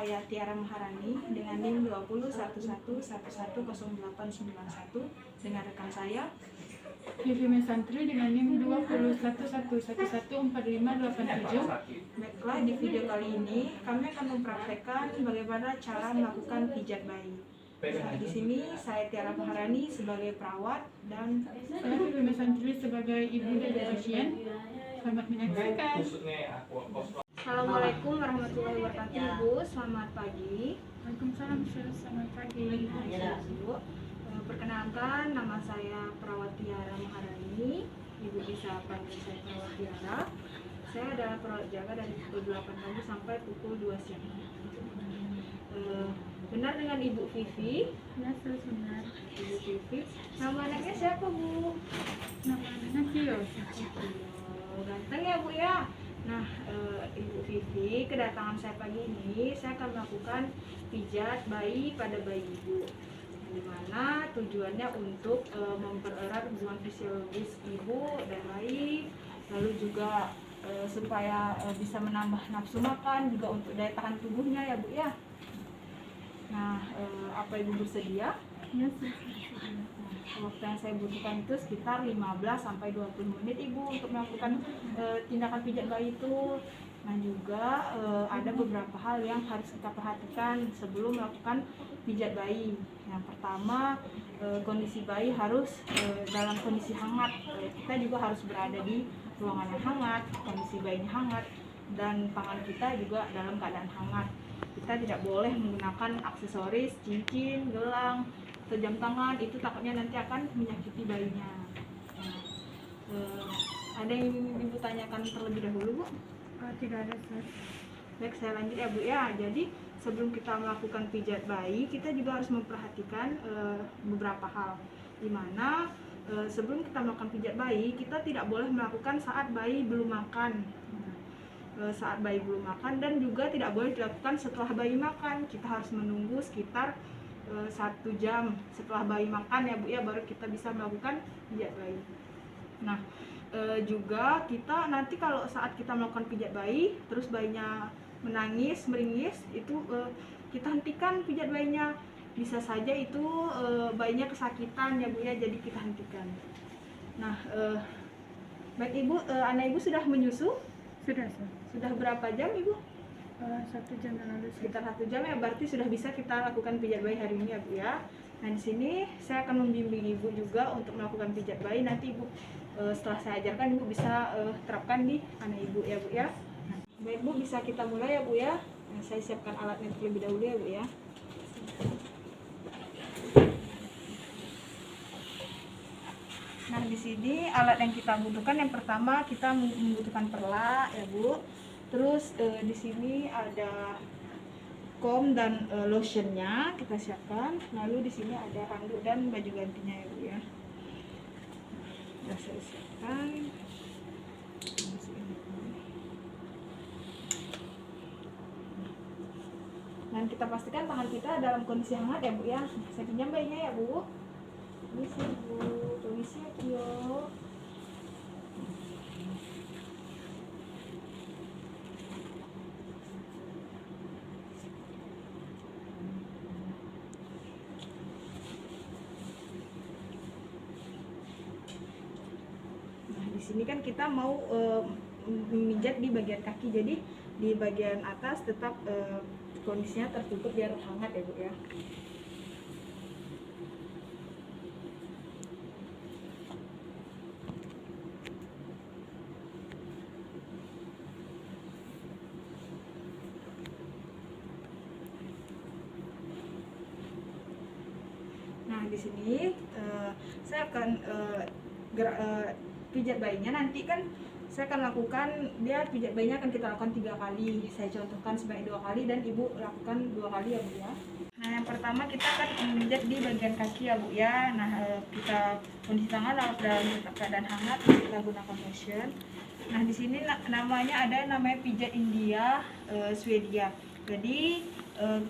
saya Tiara Maharani dengan NIM 2011110891 dengan rekan saya Vivi Mesantri dengan NIM 2011114587. Baiklah, di video kali ini kami akan mempraktekkan bagaimana cara melakukan pijat bayi. Nah, di sini saya Tiara Maharani sebagai perawat dan Saya Vivi Mesantri sebagai ibu dari pasien. Selamat menyaksikan. Assalamualaikum warahmatullahi wabarakatuh. Ibu, selamat pagi. Waalaikumsalam, selamat pagi. Ibu, perkenalkan, nama saya perawat Tiara Maharani. Ibu bisa panggil saya perawat Tiara. Saya adalah perawat jaga dari pukul 8 pagi sampai pukul 2 siang. Benar dengan Ibu Vivi? Ya, benar. Ibu Vivi. Nama anaknya siapa, Bu? Nama anaknya Tio. Ganteng ya, Bu ya. Nah, Ibu Vivi, kedatangan saya pagi ini, saya akan melakukan pijat bayi pada bayi Ibu, di mana tujuannya untuk mempererat hubungan fisiologis ibu dan bayi, lalu juga supaya bisa menambah nafsu makan, juga untuk daya tahan tubuhnya ya Bu ya. Nah, apa Ibu bersedia? Ya, Waktu yang saya butuhkan itu sekitar 15-20 menit Ibu untuk melakukan tindakan pijat bayi itu. Nah, juga ada beberapa hal yang harus kita perhatikan sebelum melakukan pijat bayi. Yang pertama, kondisi bayi harus dalam kondisi hangat. Kita juga harus berada di ruangan yang hangat, kondisi bayinya hangat, dan pangan kita juga dalam keadaan hangat. Kita tidak boleh menggunakan aksesoris, cincin, gelang, atau jam tangan, itu takutnya nanti akan menyakiti bayinya. Nah, ada yang Ibu tanyakan terlebih dahulu, Bu? tidak ada, Sir. Baik, saya lanjut ya Bu ya. Jadi sebelum kita melakukan pijat bayi, kita juga harus memperhatikan beberapa hal, dimana sebelum kita melakukan pijat bayi, kita tidak boleh melakukan saat bayi belum makan. Saat bayi belum makan, dan juga tidak boleh dilakukan setelah bayi makan. Kita harus menunggu sekitar 1 jam setelah bayi makan ya Bu ya, baru kita bisa melakukan pijat bayi. Nah, juga kita nanti kalau saat kita melakukan pijat bayi terus bayinya menangis, meringis, itu kita hentikan pijat bayinya. Bisa saja itu bayinya kesakitan ya Bu ya, jadi kita hentikan. Nah, baik Ibu, anak Ibu sudah menyusu? Sudah, Sir. Sudah berapa jam Ibu? 1 jam yang lalu, Sir. Sekitar 1 jam ya, berarti sudah bisa kita lakukan pijat bayi hari ini ya Bu ya. Nah, di sini saya akan membimbing Ibu juga untuk melakukan pijat bayi. Nanti Ibu setelah saya ajarkan, Ibu bisa terapkan di anak Ibu ya Bu ya. Nah, baik Bu, bisa kita mulai ya Bu ya. Nah, saya siapkan alatnya terlebih dahulu ya Bu ya. Nah, di sini alat yang kita butuhkan, yang pertama kita membutuhkan perla ya Bu. Terus di sini ada comb dan lotionnya kita siapkan. Lalu di sini ada handuk dan baju gantinya ya Bu ya. Sudah saya siapkan. Dan kita pastikan tangan kita dalam kondisi hangat ya Bu ya. Saya pinjam bayinya ya Bu. Permisi Bu, permisi ya Tio. Di sini kan kita mau memijat di bagian kaki, jadi di bagian atas tetap kondisinya tertutup biar hangat ya Bu ya. Nah, di sini saya akan pijat bayinya. Nanti kan saya akan lakukan, dia pijat bayinya akan kita lakukan 3 kali. Saya contohkan sebanyak 2 kali dan Ibu lakukan 2 kali ya Bu ya. Nah, yang pertama kita akan memijat di bagian kaki ya Bu ya. Nah, kita kondisi tangan dalam keadaan hangat, kita gunakan lotion. Nah, di sini namanya pijat India Swedia. Jadi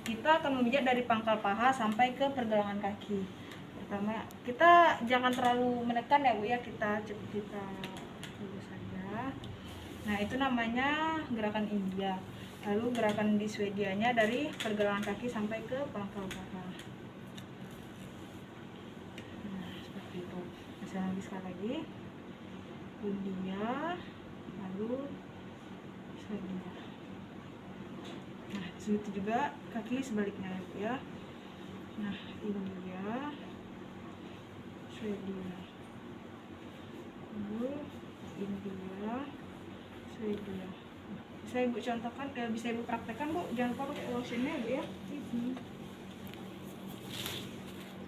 kita akan memijat dari pangkal paha sampai ke pergelangan kaki. Pertama, kita jangan terlalu menekan ya Bu ya, kita dulu saja. Nah, itu namanya gerakan India. Lalu gerakan di Swedianya dari pergelangan kaki sampai ke pangkal paha. Nah, seperti itu. Saya lagi sekali lagi. India, lalu Swedia. Nah, itu juga kaki sebaliknya ya. Nah, India, Swedia, lalu India, Swedia. Bisa ibu contohkan, bisa ibu praktekkan bu, jangan lupa pakai lotionnya bu ya.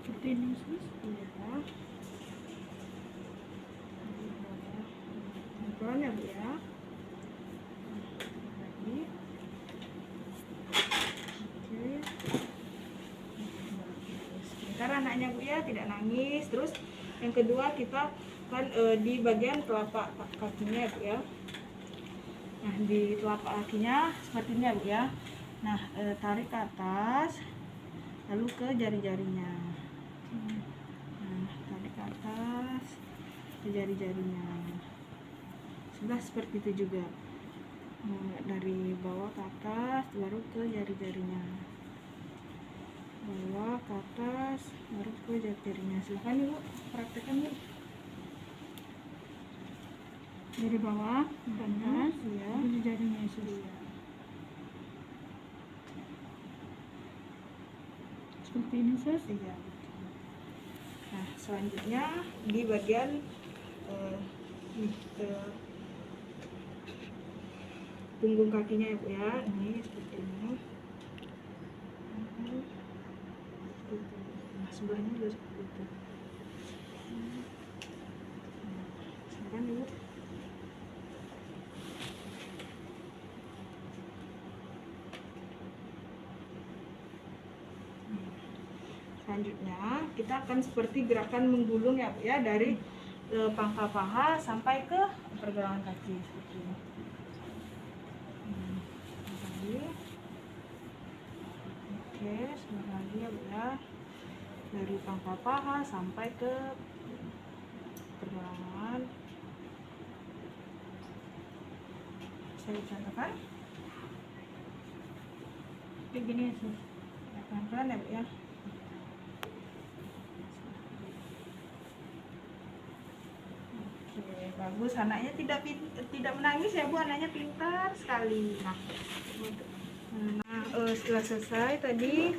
Seperti ini sus. Iya. Pelan ya bu ya. Lagi. Oke. Sebentar anaknya bu ya, tidak nangis. Terus yang kedua kita kan di bagian telapak kakinya bu ya. Nah, di telapak kakinya seperti ini ya bu ya. Nah, tarik ke atas, lalu ke jari-jarinya. Nah, tarik ke atas, ke jari-jarinya. Sudah seperti itu juga. Dari bawah ke atas, baru ke jari-jarinya. Bawah ke atas, baru ke jari-jarinya. Silahkan ibu, praktekkan bu. Dari bawah ke atas, Iya. itu jarinya sus. Iya. Seperti ini sus. Iya. Nah, selanjutnya di bagian punggung kakinya ya bu ya, ini seperti ini. Nah, sebelahnya juga seperti itu. Silakan ibu. Selanjutnya kita akan seperti gerakan menggulung ya bu ya, dari pangkal paha sampai ke pergelangan kaki seperti ini. Lagi. Oke, sebentar lagi ya bu ya, dari pangkal paha sampai ke pergelangan. Saya contohkan. Kayak gini ya sus. Pelan-pelan ya bu ya. Oke, bagus. Anaknya tidak menangis ya bu, anaknya pintar sekali. Nah, setelah selesai tadi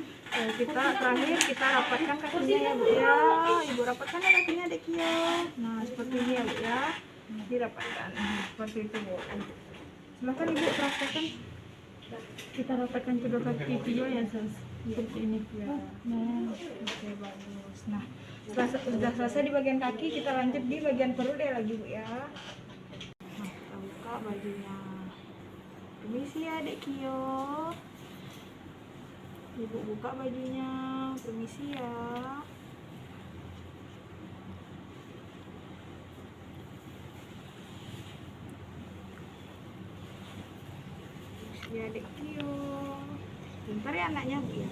kita terakhir kita rapatkan kakinya ya bu ya. Ibu rapatkan ya kakinya dek ya. Nah, seperti ini ya bu ya. Dirapatkan. Nah, seperti itu bu. Silahkan ibu praktekkan. Kita rapatkan kedua kaki juga ya sus. Seperti ini. Ya. Nah, Oke, bagus. Nah, setelah sudah selesai di bagian kaki, kita lanjut di bagian perut ya lagi bu ya. Nah, kita buka bajunya. Permisi ya Dek Kio. Ibu buka bajunya. Permisi ya. Permisi ya Dek Kio. Bentar ya anaknya bu ya.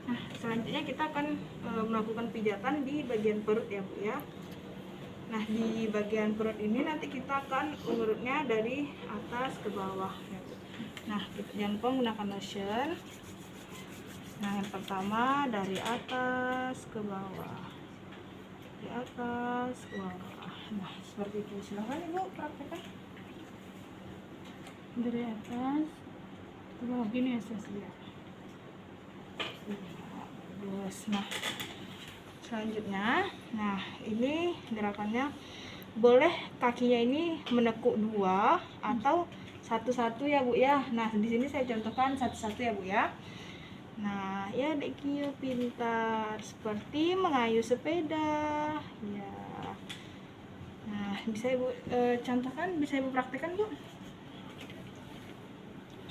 Nah, selanjutnya kita akan melakukan pijatan di bagian perut ya bu ya. Nah, di bagian perut ini nanti kita akan urutnya dari atas ke bawah ya bu. Nah, jangan lupa menggunakan lotion. Nah, yang pertama dari atas ke bawah, di atas ke bawah. Nah, seperti itu. Silahkan ibu praktekkan. dari atas ke bawah gini ya sus. Ya. Bagus. Nah, selanjutnya, nah ini gerakannya boleh kakinya ini menekuk dua atau satu-satu ya bu ya. Nah, di sini saya contohkan satu-satu ya bu ya. Nah, ya Dek Kio pintar seperti mengayuh sepeda ya. Nah, bisa ibu contohkan, bisa ibu praktekkan bu.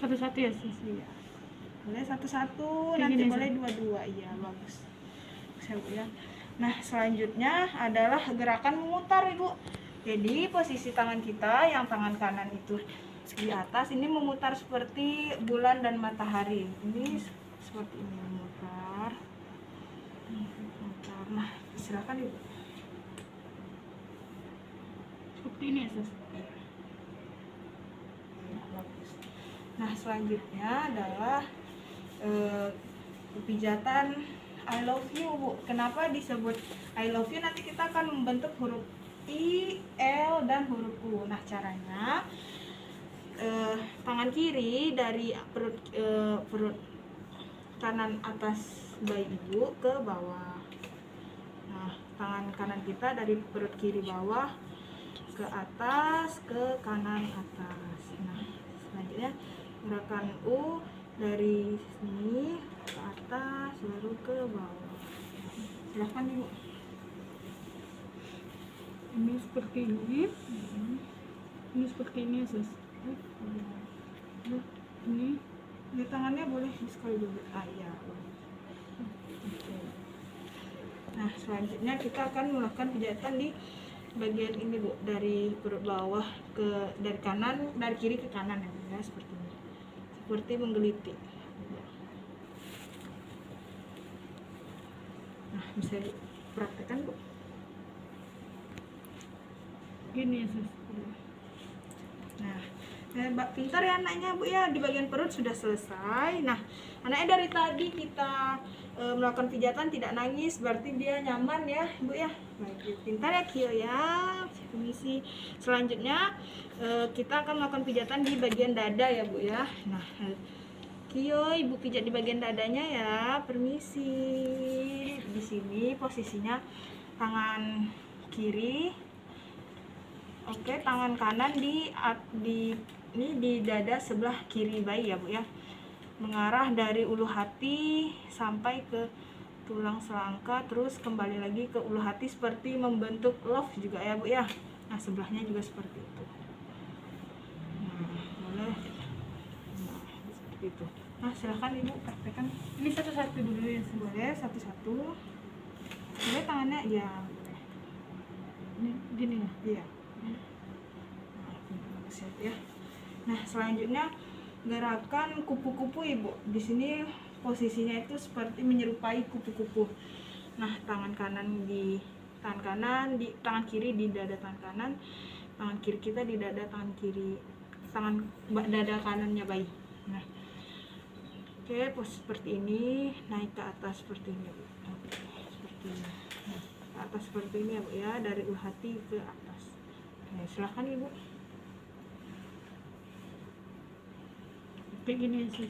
Satu-satu ya sus. Iya. Boleh satu-satu, Kayak nanti gini, boleh dua-dua. Iya, bagus. Bisa bu ya. Nah, selanjutnya adalah gerakan memutar ibu. Jadi posisi tangan kita yang tangan kanan itu Di atas ini memutar seperti bulan dan matahari. Ini seperti ini memutar. Nah, silakan Ibu. Seperti ini ya, Sus. Nah, selanjutnya adalah pijatan I love you, Bu. Kenapa disebut I love you? Nanti kita akan membentuk huruf I, L, dan huruf U. Nah, caranya tangan kiri dari perut kanan atas bayi Ibu ke bawah. Nah, tangan kanan kita dari perut kiri bawah ke atas, ke kanan atas. Nah, selanjutnya gerakan U dari sini ke atas baru ke bawah. Silahkan Ibu. Ini seperti ini. Ini seperti ini ya, Sus. Ini Di tangannya boleh sekali dulu. Ya. Oke. Nah, selanjutnya kita akan melakukan pijatan di bagian ini, Bu, dari perut bawah dari kiri ke kanan ya, seperti ini. Seperti menggeliti. Nah, bisa dipraktekkan, Bu. gini ya, Sus. Nah, Mbak pintar ya anaknya, Bu ya. Di bagian perut sudah selesai. Nah, anaknya dari tadi kita melakukan pijatan tidak nangis, berarti dia nyaman ya, Bu ya. Baik, pintar ya Kio ya. Permisi. Selanjutnya kita akan melakukan pijatan di bagian dada ya, Bu ya. Nah, Kio, Ibu pijat di bagian dadanya ya. Permisi. Di sini posisinya tangan kiri. Oke, tangan kanan di dada sebelah kiri bayi ya, Bu ya. Mengarah dari ulu hati sampai ke tulang selangka, terus kembali lagi ke ulu hati seperti membentuk love juga ya, Bu ya. Nah, sebelahnya juga seperti itu. Nah, boleh. Nah, seperti itu. Nah, silahkan Ibu praktekkan. Ini satu-satu dulu ya, Sus. Boleh satu-satu. Boleh tangannya ya, boleh. Ini gini ya. Iya. Nah, siap ya. Nah, selanjutnya gerakan kupu-kupu Ibu. Di sini posisinya itu seperti menyerupai kupu-kupu. Nah, tangan tangan kiri di dada tangan kiri kita di dada dada kanannya bayi. Nah, oke, pos seperti ini, naik ke atas seperti ini, Bu. Seperti ini. Nah, ke atas seperti ini ya, Bu ya, dari ulu hati ke atas. Oke, silakan Ibu. Kayak gini ya, Sus.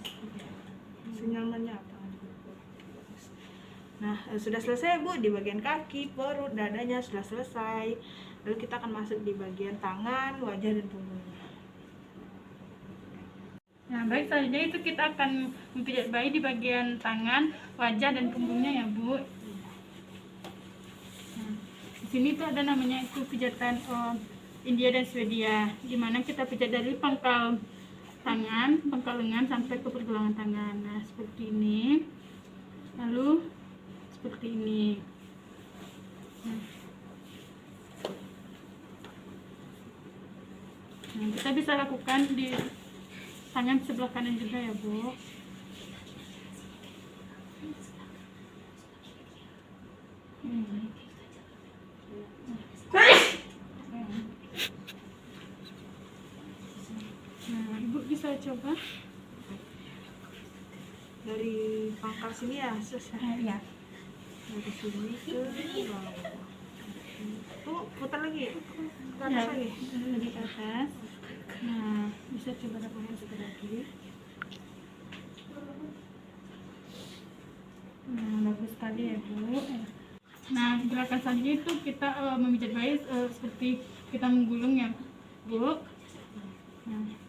Senyamannya apa? Nah, sudah selesai Bu di bagian kaki, perut, dadanya sudah selesai. Lalu kita akan masuk di bagian tangan, wajah, dan punggungnya. Nah, baik, selanjutnya itu kita akan mempijat bayi di bagian tangan, wajah, dan punggungnya ya, Bu. Nah, di sini tuh ada namanya itu pijatan India dan Swedia, dimana kita pijat dari pangkal tangan, pangkal lengan sampai ke pergelangan tangan. Nah, seperti ini. Lalu seperti ini. Nah, kita bisa lakukan di tangan sebelah kanan juga ya, Bu. Nah, Ibu bisa coba. Dari pangkal sini ya, Sus. Ya. Dari sini ke bawah. Tuh, putar lagi. Ke atas Ya, lagi. lebih ke atas. Nah, bisa coba lakukan sekali lagi. Nah, bagus sekali ya, Bu. Nah, gerakan selanjutnya itu kita memijat bayi seperti kita menggulung ya, Bu. Nah,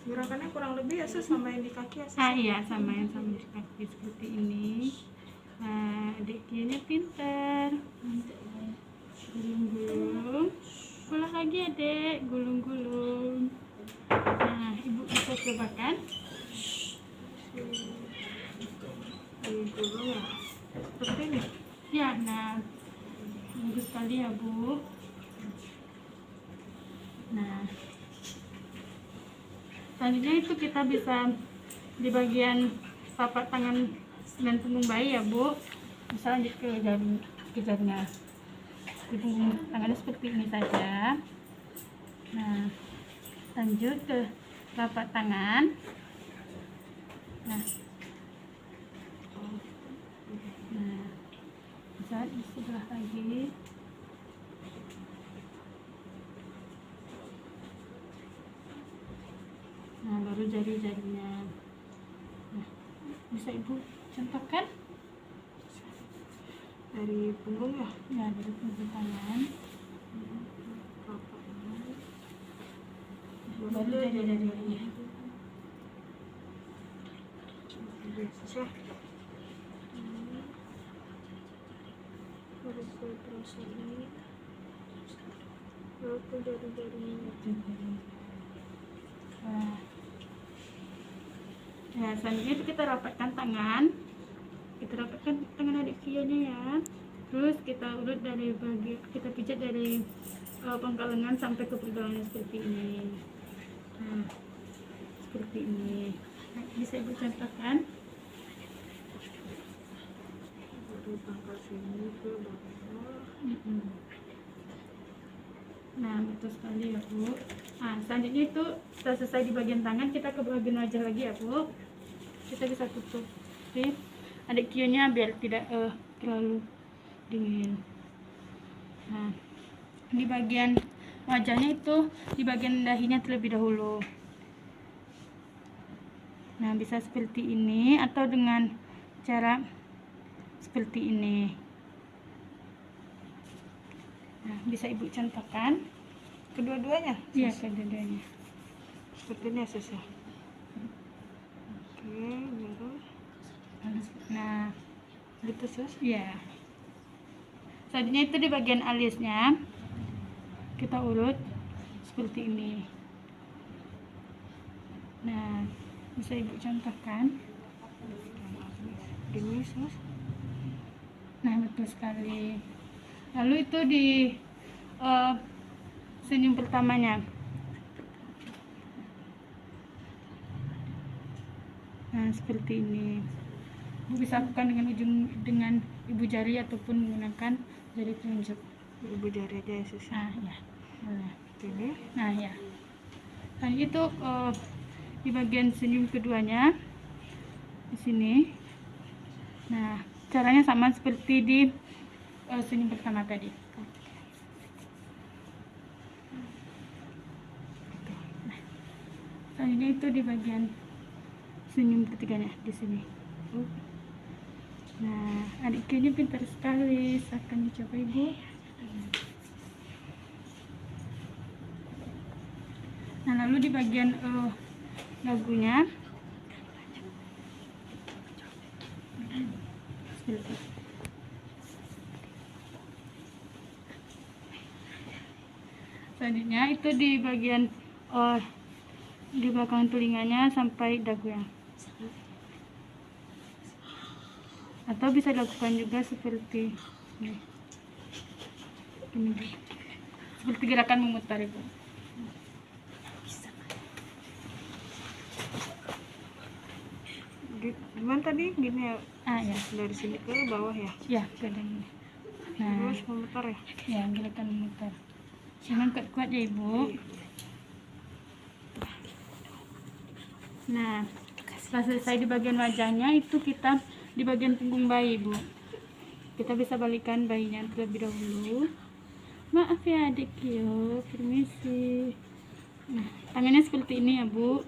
Gerakannya kurang lebih ya, Sus, sama yang di kaki ya, Sus. iya, sama yang sama di kaki seperti ini. Nah, adik Kianya pintar. Gulung-gulung. Ulang lagi adek, gulung-gulung. Nah, Ibu bisa cobakan. Gulung ya. Seperti ini. Ya, nah, bagus sekali ya, Bu. Nah, selanjutnya itu kita bisa di bagian telapak tangan dan punggung bayi ya Bu, bisa lanjut ke jarinya di punggung tangannya seperti ini saja. Nah, lanjut ke telapak tangan. Nah, bisa di sebelah lagi. Nah, baru jari-jarinya. Nah, bisa Ibu contohkan Dari punggung ya. ya, dari punggung tangan baru jari-jarinya. Susah. Harus terus ini. Aku jari-jari. Nah, ya, selanjutnya itu kita rapatkan tangan. Kita rapatkan tangan adik Kianya ya. Terus kita urut dari kita pijat dari pangkal lengan sampai ke pergelangan seperti ini. Nah, seperti ini. Nah, bisa Ibu contohkan. Dari pangkal sini ke bawah. Nah, betul sekali ya Bu. Nah, selanjutnya itu setelah selesai di bagian tangan, kita ke bagian wajah lagi ya Bu. Kita bisa tutup adik Kionya biar tidak terlalu dingin. Nah, di bagian wajahnya itu di bagian dahinya terlebih dahulu. Nah, bisa seperti ini atau dengan cara seperti ini. Nah, bisa Ibu contohkan. Kedua-duanya? Iya, kedua-duanya. Seperti ini ya, Sus ya. Oke, baru. Nah, Gitu, Sus. iya. Selanjutnya itu di bagian alisnya kita urut seperti ini. Nah, bisa Ibu contohkan. Gini, Sus. Nah, betul sekali. Lalu itu di senyum pertamanya. Nah, seperti ini. Ibu bisa lakukan dengan ibu jari ataupun menggunakan jari telunjuk. Ibu jari aja ya, Sus. Nah, ya. Boleh. Ini. Nah, ya. Dan itu di bagian senyum keduanya di sini. Nah, caranya sama seperti di senyum pertama tadi. Nah, selanjutnya itu di bagian senyum ketiganya di sini. Nah, adik Kionya pintar sekali. Akan dicoba Ibu. Nah, lalu di bagian dagunya seperti itu. Selanjutnya itu di bagian di belakang telinganya sampai dagunya. Atau bisa dilakukan juga seperti ini. Seperti gerakan memutar itu. Gimana tadi? Gini ya. Ya. Dari sini ke bawah ya. Ya, ke dalam. Nah, Terus memutar ya. ya, gerakan memutar. Jangan kuat-kuat ya Ibu. Nah, setelah selesai di bagian wajahnya, itu kita di bagian punggung bayi Bu. Kita bisa balikan bayinya terlebih dahulu. Maaf ya adik Kio, permisi. Nah, tangannya seperti ini ya Bu.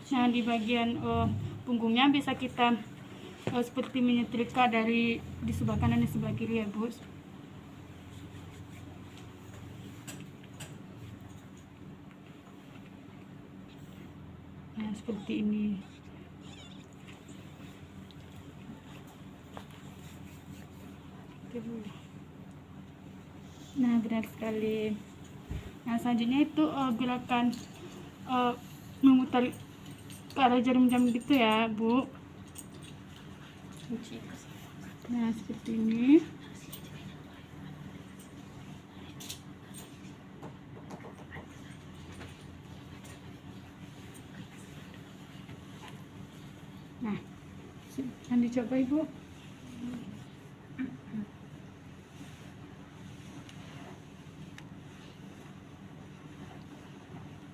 Nah, di bagian punggungnya bisa kita seperti menyetrika dari di sebelah kanan dan sebelah kiri ya Bu. Nah, seperti ini. Nah, benar sekali. Nah, selanjutnya itu gerakan memutar ke arah jarum jam gitu ya Bu. Nah, seperti ini. Nah, akan dicoba Ibu.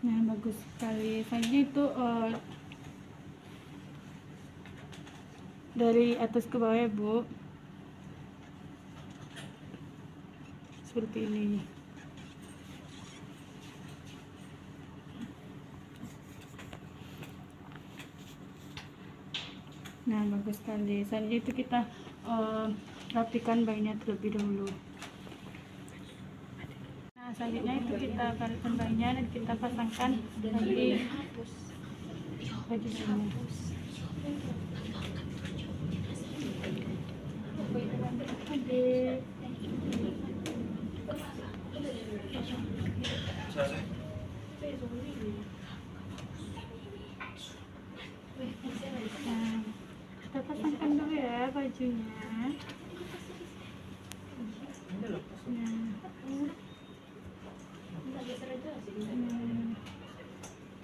Nah, bagus sekali. Selanjutnya itu dari atas ke bawah ya Bu, seperti ini. Nah, bagus sekali. Selanjutnya itu kita rapikan bayinya terlebih dahulu. Nah, selanjutnya itu kita balikkan bayinya dan kita pasangkan lagi baju ini. Nah, kita pasangkan dulu ya bajunya.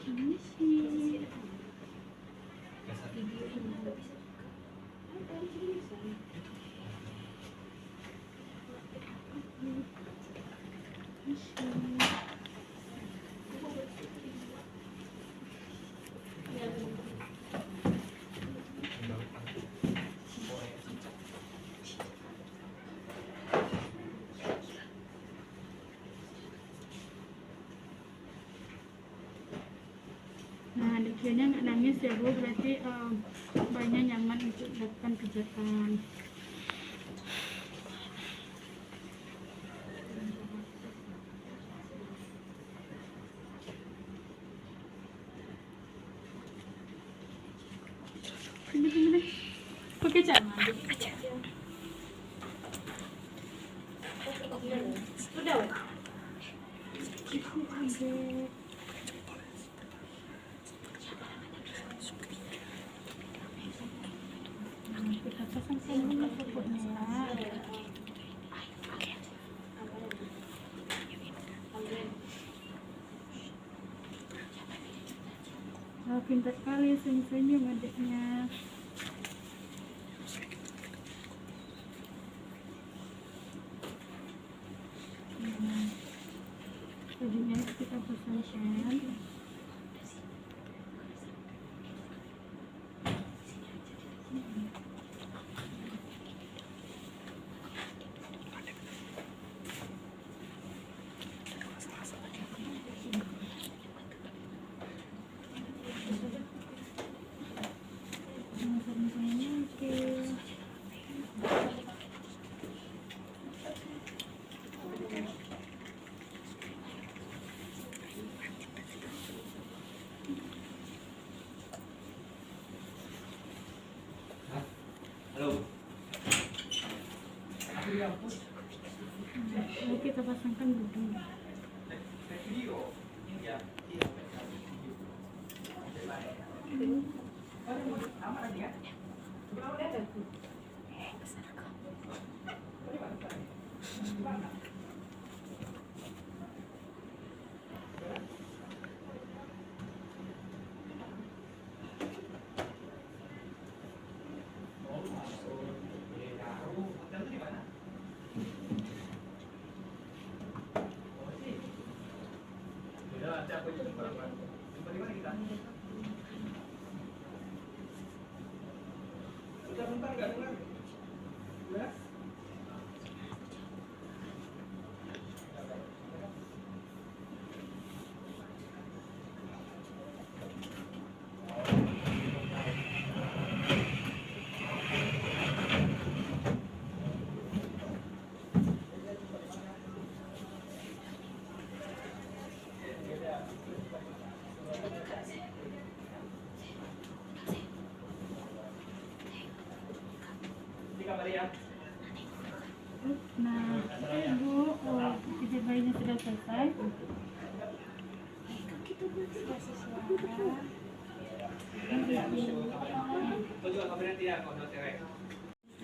Ini sih. Nah, dikiranya nggak nangis ya Bu, berarti bayinya nyaman untuk dilakukan pijatan. Ini pakai cara. Udah. Kita pasangkan dulu pupuknya. Oh, pintar sekali senyum-senyum adiknya. Bajunya kita pasangkan. Lalu kita pasangkan gedung. Nah, Ibu, pijat bayinya sudah selesai.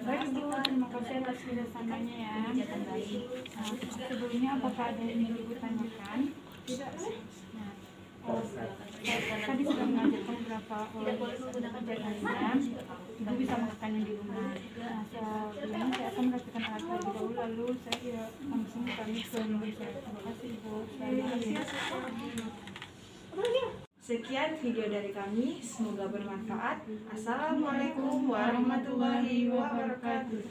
Baik Ibu, terima saya atas kerjasamanya ya. Nah, sebelumnya apakah ada yang ingin ibu tanyakan? Tidak. Nah, tadi sudah mengajarkan beberapa pelajarannya. Ibu bisa melakukannya di rumah. Nah, sebelumnya saya akan melakukan alat terlebih dahulu, lalu saya langsung kami ke ibu saya. Terima kasih ibu. Sekian video dari kami, semoga bermanfaat. Assalamualaikum warahmatullahi wabarakatuh.